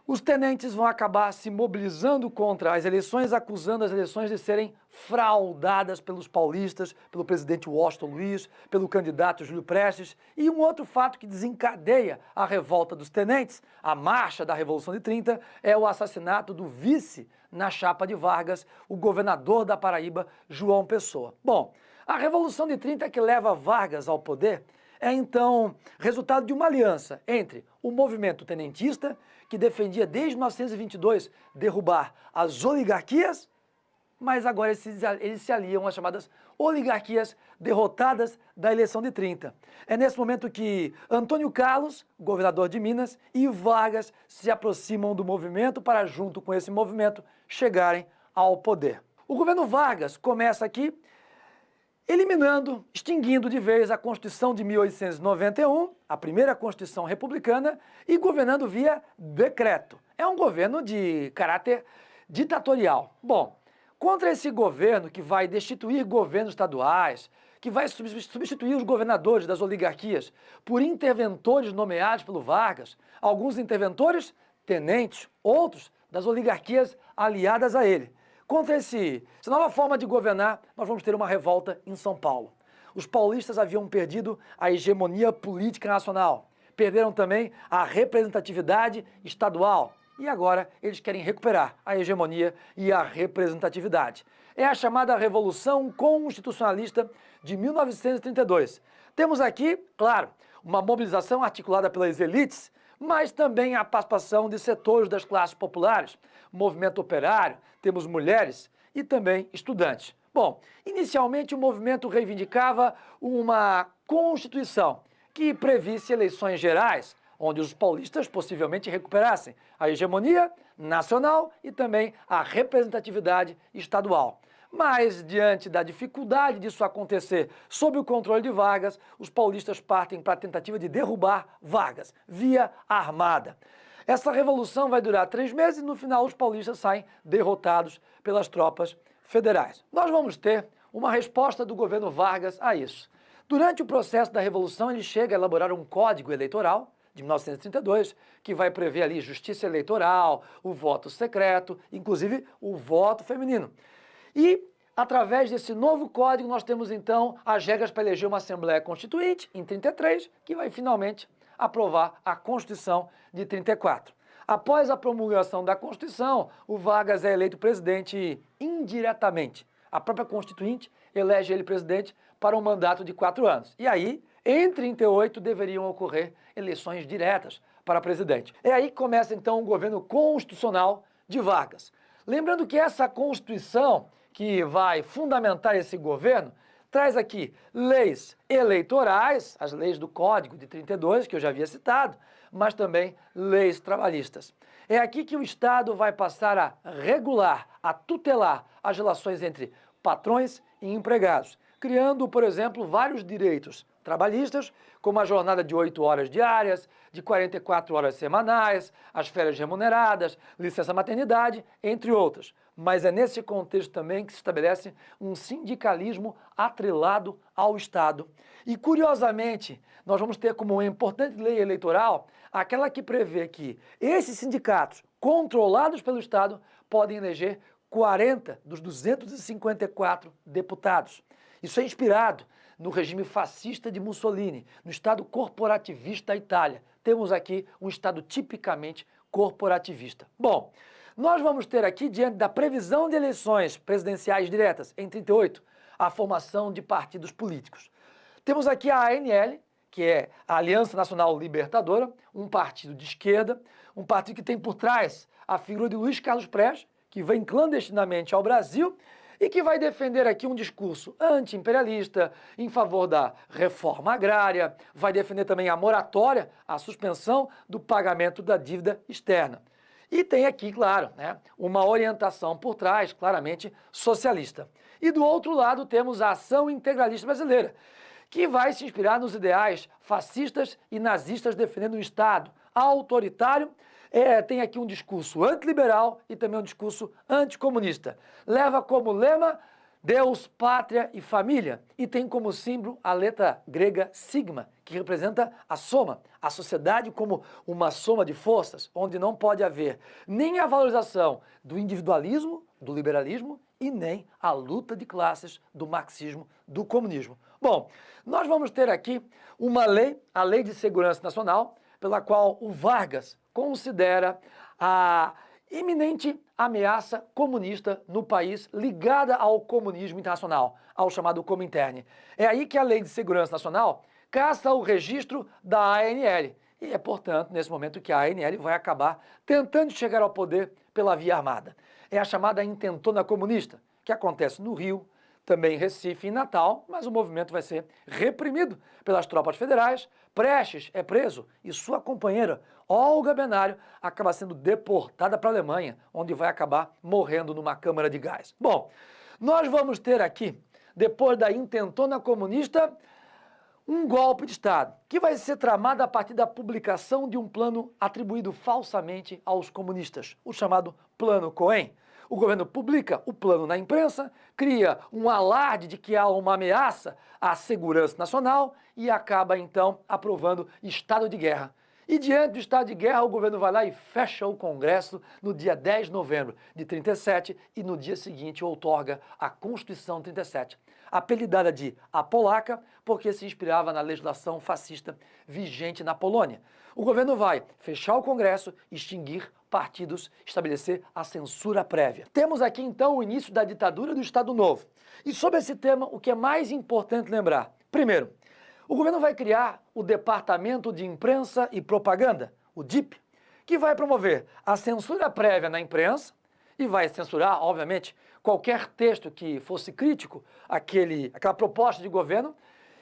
os tenentes vão acabar se mobilizando contra as eleições, acusando as eleições de serem fraudadas pelos paulistas, pelo presidente Washington Luiz, pelo candidato Júlio Prestes. E um outro fato que desencadeia a revolta dos tenentes, a marcha da Revolução de 30, é o assassinato do vice na chapa de Vargas, o governador da Paraíba, João Pessoa. Bom, a Revolução de 30 que leva Vargas ao poder é então resultado de uma aliança entre o movimento tenentista, que defendia desde 1922 derrubar as oligarquias, mas agora eles se aliam às chamadas oligarquias derrotadas da eleição de 30. É nesse momento que Antônio Carlos, governador de Minas, e Vargas se aproximam do movimento para, junto com esse movimento, chegarem ao poder. O governo Vargas começa aqui eliminando, extinguindo de vez a Constituição de 1891, a primeira Constituição republicana, e governando via decreto. É um governo de caráter ditatorial. Bom, contra esse governo que vai destituir governos estaduais, que vai substituir os governadores das oligarquias por interventores nomeados pelo Vargas, alguns interventores tenentes, outros das oligarquias aliadas a ele. Contra essa nova forma de governar, nós vamos ter uma revolta em São Paulo. Os paulistas haviam perdido a hegemonia política nacional, perderam também a representatividade estadual e agora eles querem recuperar a hegemonia e a representatividade. É a chamada Revolução Constitucionalista de 1932. Temos aqui, claro, uma mobilização articulada pelas elites, mas também a participação de setores das classes populares, movimento operário, temos mulheres e também estudantes. Bom, inicialmente o movimento reivindicava uma Constituição que previsse eleições gerais, onde os paulistas possivelmente recuperassem a hegemonia nacional e também a representatividade estadual. Mas, diante da dificuldade disso acontecer sob o controle de Vargas, os paulistas partem para a tentativa de derrubar Vargas, via armada. Essa revolução vai durar 3 meses e, no final, os paulistas saem derrotados pelas tropas federais. Nós vamos ter uma resposta do governo Vargas a isso. Durante o processo da Revolução, ele chega a elaborar um código eleitoral, de 1932, que vai prever ali justiça eleitoral, o voto secreto, inclusive o voto feminino. E, através desse novo código, nós temos, então, as regras para eleger uma Assembleia Constituinte, em 33, que vai finalmente aprovar a Constituição de 34. Após a promulgação da Constituição, o Vargas é eleito presidente indiretamente. A própria Constituinte elege ele presidente para um mandato de 4 anos. E aí, em 38, deveriam ocorrer eleições diretas para presidente. É aí que começa, então, o governo constitucional de Vargas. Lembrando que essa Constituição, que vai fundamentar esse governo, traz aqui leis eleitorais, as leis do Código de 32, que eu já havia citado, mas também leis trabalhistas. É aqui que o Estado vai passar a regular, a tutelar as relações entre patrões e empregados, criando, por exemplo, vários direitos trabalhistas, como a jornada de 8 horas diárias, de 44 horas semanais, as férias remuneradas, licença maternidade, entre outras. mas é nesse contexto também que se estabelece um sindicalismo atrelado ao Estado. E, curiosamente, nós vamos ter como uma importante lei eleitoral aquela que prevê que esses sindicatos, controlados pelo Estado, podem eleger 40 dos 254 deputados. Isso é inspirado no regime fascista de Mussolini, no Estado corporativista da Itália. Temos aqui um Estado tipicamente corporativista. Bom, nós vamos ter aqui, diante da previsão de eleições presidenciais diretas em 38, a formação de partidos políticos. Temos aqui a ANL, que é a Aliança Nacional Libertadora, um partido de esquerda, um partido que tem por trás a figura de Luiz Carlos Prestes, que vem clandestinamente ao Brasil e que vai defender aqui um discurso anti-imperialista, em favor da reforma agrária, vai defender também a moratória, a suspensão do pagamento da dívida externa. E tem aqui, claro, uma orientação por trás, claramente socialista. E do outro lado temos a Ação Integralista Brasileira, que vai se inspirar nos ideais fascistas e nazistas defendendo um Estado autoritário. Tem aqui um discurso antiliberal e também um discurso anticomunista. Leva como lema Deus, Pátria e Família e tem como símbolo a letra grega sigma, que representa a soma, a sociedade como uma soma de forças, onde não pode haver nem a valorização do individualismo, do liberalismo e nem a luta de classes do marxismo, do comunismo. Bom, nós vamos ter aqui uma lei, a Lei de Segurança Nacional, pela qual o Vargas considera a iminente ameaça comunista no país ligada ao comunismo internacional, ao chamado Comintern. É aí que a Lei de Segurança Nacional caça o registro da ANL. E é, portanto, nesse momento que a ANL vai acabar tentando chegar ao poder pela via armada. É a chamada intentona comunista, que acontece no Rio, também em Recife e Natal, mas o movimento vai ser reprimido pelas tropas federais. Prestes é preso e sua companheira, Olga Benário, acaba sendo deportada para a Alemanha, onde vai acabar morrendo numa câmara de gás. Bom, nós vamos ter aqui, depois da intentona comunista, um golpe de Estado, que vai ser tramado a partir da publicação de um plano atribuído falsamente aos comunistas, o chamado Plano Cohen. O governo publica o plano na imprensa, cria um alarde de que há uma ameaça à segurança nacional e acaba, então, aprovando estado de guerra. E diante do estado de guerra, o governo vai lá e fecha o Congresso no dia 10 de novembro de 37 e no dia seguinte outorga a Constituição de 37, apelidada de a Polaca, porque se inspirava na legislação fascista vigente na Polônia. O governo vai fechar o Congresso, extinguir partidos, estabelecer a censura prévia. Temos aqui, então, o início da ditadura do Estado Novo. E sobre esse tema, o que é mais importante lembrar? Primeiro, o governo vai criar o Departamento de Imprensa e Propaganda, o DIP, que vai promover a censura prévia na imprensa e vai censurar, obviamente, qualquer texto que fosse crítico àquela proposta de governo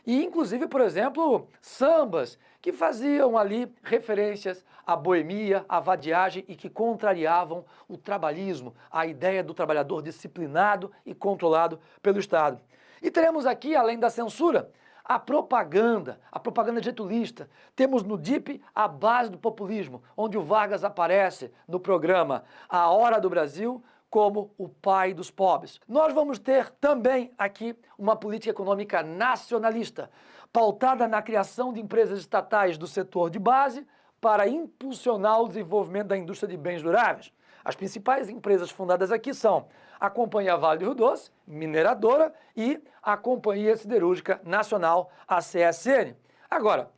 e, inclusive, por exemplo, sambas que faziam ali referências à boemia, à vadiagem e que contrariavam o trabalhismo, a ideia do trabalhador disciplinado e controlado pelo Estado. E teremos aqui, além da censura, a propaganda getulista. Temos no DIP a base do populismo, onde o Vargas aparece no programa A Hora do Brasil como o pai dos pobres. Nós vamos ter também aqui uma política econômica nacionalista, pautada na criação de empresas estatais do setor de base para impulsionar o desenvolvimento da indústria de bens duráveis. As principais empresas fundadas aqui são a Companhia Vale do Rio Doce, mineradora, e a Companhia Siderúrgica Nacional, a CSN. Agora,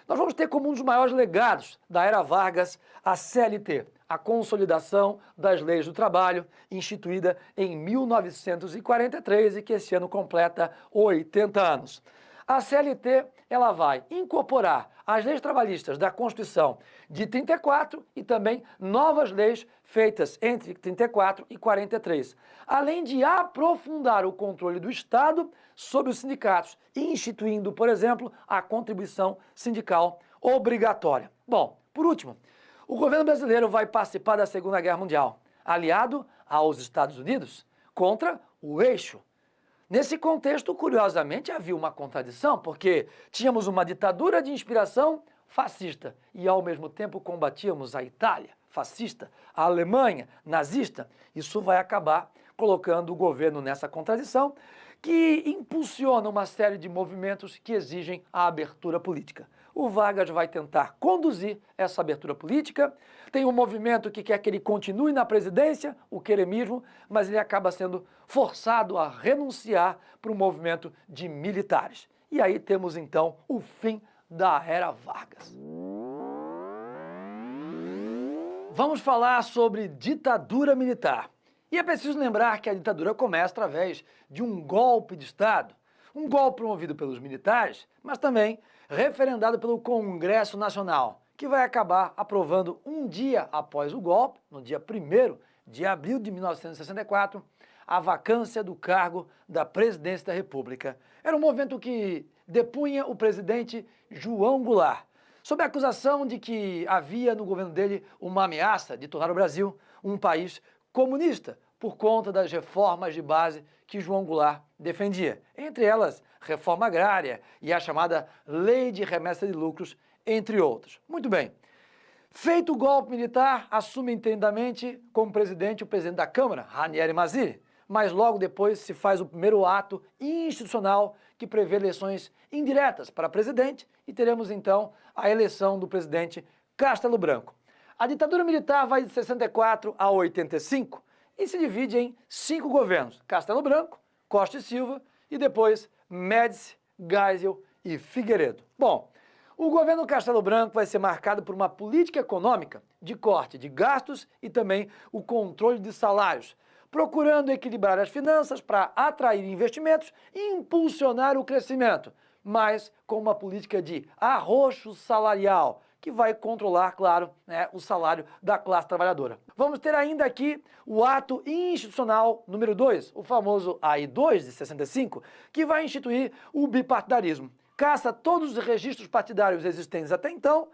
nós vamos ter como um dos maiores legados da era Vargas a CLT, a consolidação das leis do trabalho, instituída em 1943 e que esse ano completa 80 anos. A CLT ela vai incorporar as leis trabalhistas da Constituição de 34 e também novas leis feitas entre 34 e 43, além de aprofundar o controle do Estado sobre os sindicatos, instituindo, por exemplo, a contribuição sindical obrigatória. Bom, por último, o governo brasileiro vai participar da Segunda Guerra Mundial, aliado aos Estados Unidos contra o Eixo. Nesse contexto, curiosamente, havia uma contradição, porque tínhamos uma ditadura de inspiração fascista e, ao mesmo tempo, combatíamos a Itália fascista, a Alemanha nazista. Isso vai acabar colocando o governo nessa contradição que impulsiona uma série de movimentos que exigem a abertura política. O Vargas vai tentar conduzir essa abertura política. Tem um movimento que quer que ele continue na presidência, o queremismo, mas ele acaba sendo forçado a renunciar para um movimento de militares. E aí temos então o fim da era Vargas. Vamos falar sobre ditadura militar. E é preciso lembrar que a ditadura começa através de um golpe de Estado. Um golpe promovido pelos militares, mas também referendado pelo Congresso Nacional, que vai acabar aprovando um dia após o golpe, no dia 1º de abril de 1964, a vacância do cargo da presidência da República. Era um movimento que depunha o presidente João Goulart, sob a acusação de que havia no governo dele uma ameaça de tornar o Brasil um país comunista, por conta das reformas de base que João Goulart defendia. Entre elas, reforma agrária e a chamada Lei de Remessa de Lucros, entre outros. Muito bem. Feito o golpe militar, assume interinamente como presidente o presidente da Câmara, Ranieri Mazzilli, mas logo depois se faz o primeiro ato institucional que prevê eleições indiretas para presidente e teremos então a eleição do presidente Castelo Branco. A ditadura militar vai de 64 a 85 e se divide em 5 governos: Castelo Branco, Costa e Silva e depois Médici, Geisel e Figueiredo. Bom, o governo Castelo Branco vai ser marcado por uma política econômica de corte de gastos e também o controle de salários, procurando equilibrar as finanças para atrair investimentos e impulsionar o crescimento, mas com uma política de arroxo salarial, que vai controlar, claro, o salário da classe trabalhadora. Vamos ter ainda aqui o ato institucional número 2, o famoso AI-2 de 65, que vai instituir o bipartidarismo. Caça todos os registros partidários existentes até então,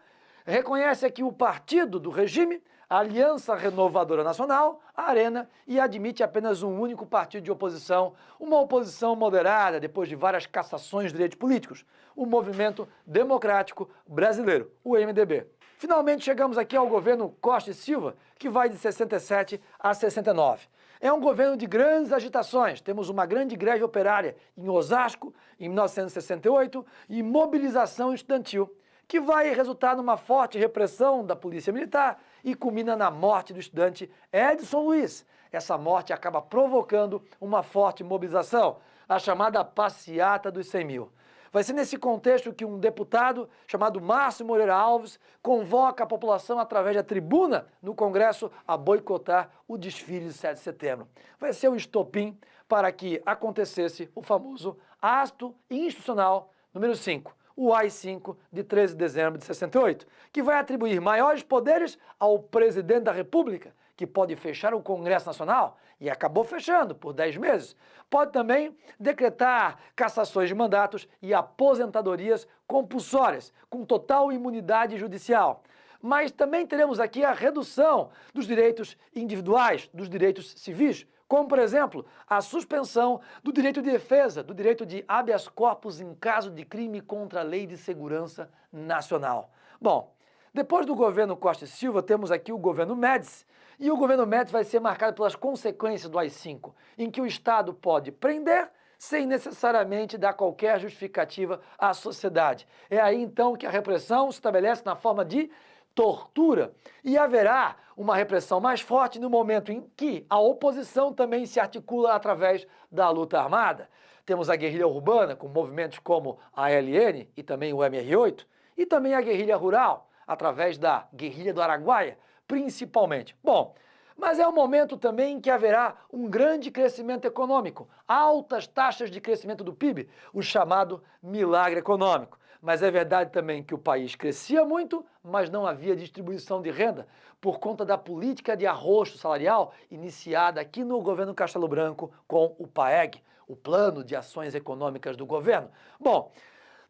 reconhece aqui o partido do regime, a Aliança Renovadora Nacional, a Arena, e admite apenas um único partido de oposição, uma oposição moderada depois de várias cassações de direitos políticos, o Movimento Democrático Brasileiro, o MDB. Finalmente chegamos aqui ao governo Costa e Silva, que vai de 67 a 69. É um governo de grandes agitações. Temos uma grande greve operária em Osasco, em 1968, e mobilização estudantil, que vai resultar numa forte repressão da polícia militar e culmina na morte do estudante Edson Luiz. Essa morte acaba provocando uma forte mobilização, a chamada Passeata dos 100 mil. Vai ser nesse contexto que um deputado chamado Márcio Moreira Alves convoca a população através da tribuna no Congresso a boicotar o desfile de 7 de setembro. Vai ser o estopim para que acontecesse o famoso ato institucional número 5. O AI-5 de 13 de dezembro de 68, que vai atribuir maiores poderes ao presidente da República, que pode fechar o Congresso Nacional, e acabou fechando por 10 meses. Pode também decretar cassações de mandatos e aposentadorias compulsórias, com total imunidade judicial. Mas também teremos aqui a redução dos direitos individuais, dos direitos civis, como, por exemplo, a suspensão do direito de defesa, do direito de habeas corpus em caso de crime contra a Lei de Segurança Nacional. Bom, depois do governo Costa e Silva, temos aqui o governo Médici, e o governo Médici vai ser marcado pelas consequências do AI-5, em que o Estado pode prender sem necessariamente dar qualquer justificativa à sociedade. É aí, então, que a repressão se estabelece na forma de tortura, e haverá uma repressão mais forte no momento em que a oposição também se articula através da luta armada. Temos a guerrilha urbana, com movimentos como a ALN e também o MR8, e também a guerrilha rural, através da guerrilha do Araguaia, principalmente. Bom, mas é um momento também em que haverá um grande crescimento econômico, altas taxas de crescimento do PIB, o chamado milagre econômico. Mas é verdade também que o país crescia muito, mas não havia distribuição de renda por conta da política de arroxo salarial iniciada aqui no governo Castelo Branco com o PAEG, o Plano de Ações Econômicas do Governo. Bom,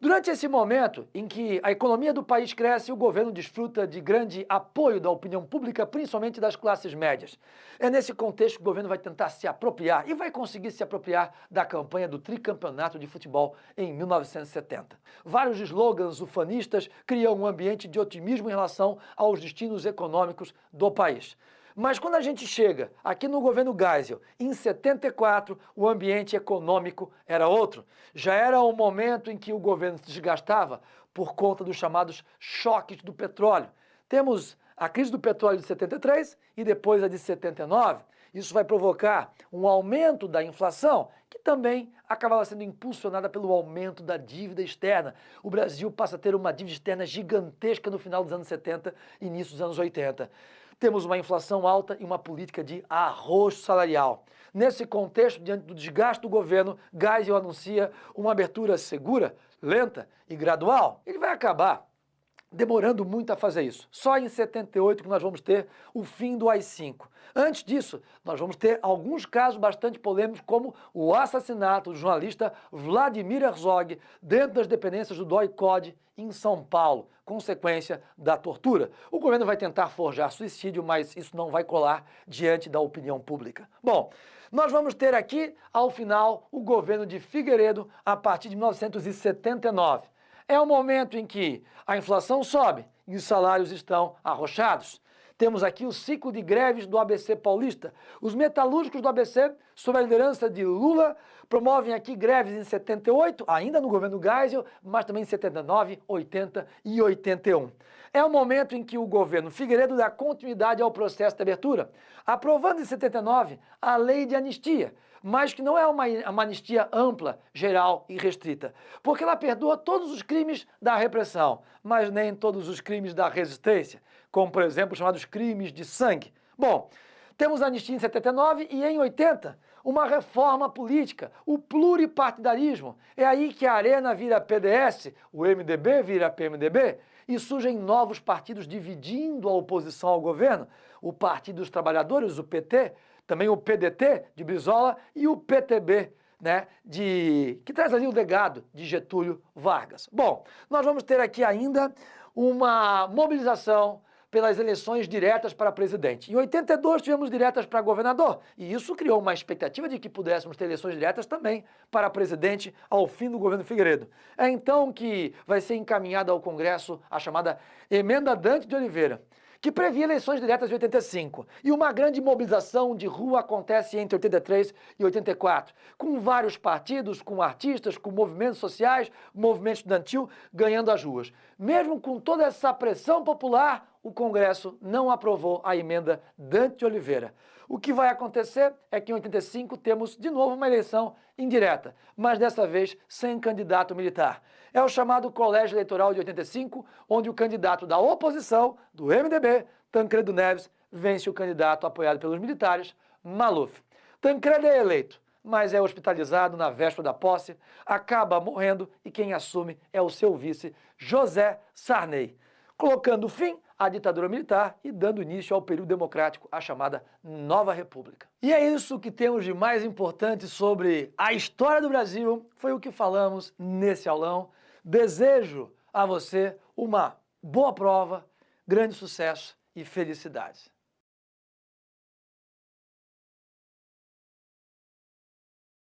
Durante esse momento em que a economia do país cresce, o governo desfruta de grande apoio da opinião pública, principalmente das classes médias. É nesse contexto que o governo vai tentar se apropriar e vai conseguir se apropriar da campanha do tricampeonato de futebol em 1970. Vários slogans ufanistas criam um ambiente de otimismo em relação aos destinos econômicos do país. Mas quando a gente chega aqui no governo Geisel, em 74, o ambiente econômico era outro. Já era o momento em que o governo se desgastava por conta dos chamados choques do petróleo. Temos a crise do petróleo de 73 e depois a de 79. Isso vai provocar um aumento da inflação, que também acabava sendo impulsionada pelo aumento da dívida externa. O Brasil passa a ter uma dívida externa gigantesca no final dos anos 70 e início dos anos 80. Temos uma inflação alta e uma política de arroxo salarial. Nesse contexto, diante do desgaste do governo, Geisel anuncia uma abertura segura, lenta e gradual. Ele vai acabar demorando muito a fazer isso. Só em 78 que nós vamos ter o fim do AI-5. Antes disso, nós vamos ter alguns casos bastante polêmicos, como o assassinato do jornalista Vladimir Herzog dentro das dependências do DOI-CODE em São Paulo, consequência da tortura. O governo vai tentar forjar suicídio, mas isso não vai colar diante da opinião pública. Bom, nós vamos ter aqui, ao final, o governo de Figueiredo a partir de 1979. É o momento em que a inflação sobe e os salários estão arrochados. Temos aqui o ciclo de greves do ABC paulista. Os metalúrgicos do ABC, sob a liderança de Lula, promovem aqui greves em 78, ainda no governo Geisel, mas também em 79, 80 e 81. É o momento em que o governo Figueiredo dá continuidade ao processo de abertura, aprovando em 79 a lei de anistia, mas que não é uma anistia ampla, geral e restrita, porque ela perdoa todos os crimes da repressão, mas nem todos os crimes da resistência, como, por exemplo, os chamados crimes de sangue. Bom, temos a anistia em 79 e em 80, uma reforma política, o pluripartidarismo. É aí que a Arena vira PDS, o MDB vira PMDB, e surgem novos partidos dividindo a oposição ao governo. O Partido dos Trabalhadores, o PT, também o PDT de Brizola e o PTB, que traz ali o legado de Getúlio Vargas. Bom, nós vamos ter aqui ainda uma mobilização pelas eleições diretas para presidente. Em 82 tivemos diretas para governador, e isso criou uma expectativa de que pudéssemos ter eleições diretas também para presidente ao fim do governo Figueiredo. É então que vai ser encaminhada ao Congresso a chamada Emenda Dante de Oliveira, que previa eleições diretas em 85. E uma grande mobilização de rua acontece entre 83 e 84, com vários partidos, com artistas, com movimentos sociais, movimento estudantil ganhando as ruas. Mesmo com toda essa pressão popular, o Congresso não aprovou a emenda Dante de Oliveira. O que vai acontecer é que em 85 temos de novo uma eleição indireta, mas dessa vez sem candidato militar. É o chamado Colégio Eleitoral de 85, onde o candidato da oposição, do MDB, Tancredo Neves, vence o candidato apoiado pelos militares, Maluf. Tancredo é eleito, mas é hospitalizado na véspera da posse, acaba morrendo e quem assume é o seu vice, José Sarney, colocando fim à ditadura militar e dando início ao período democrático, a chamada Nova República. E é isso que temos de mais importante sobre a história do Brasil, foi o que falamos nesse aulão. Desejo a você uma boa prova, grande sucesso e felicidades.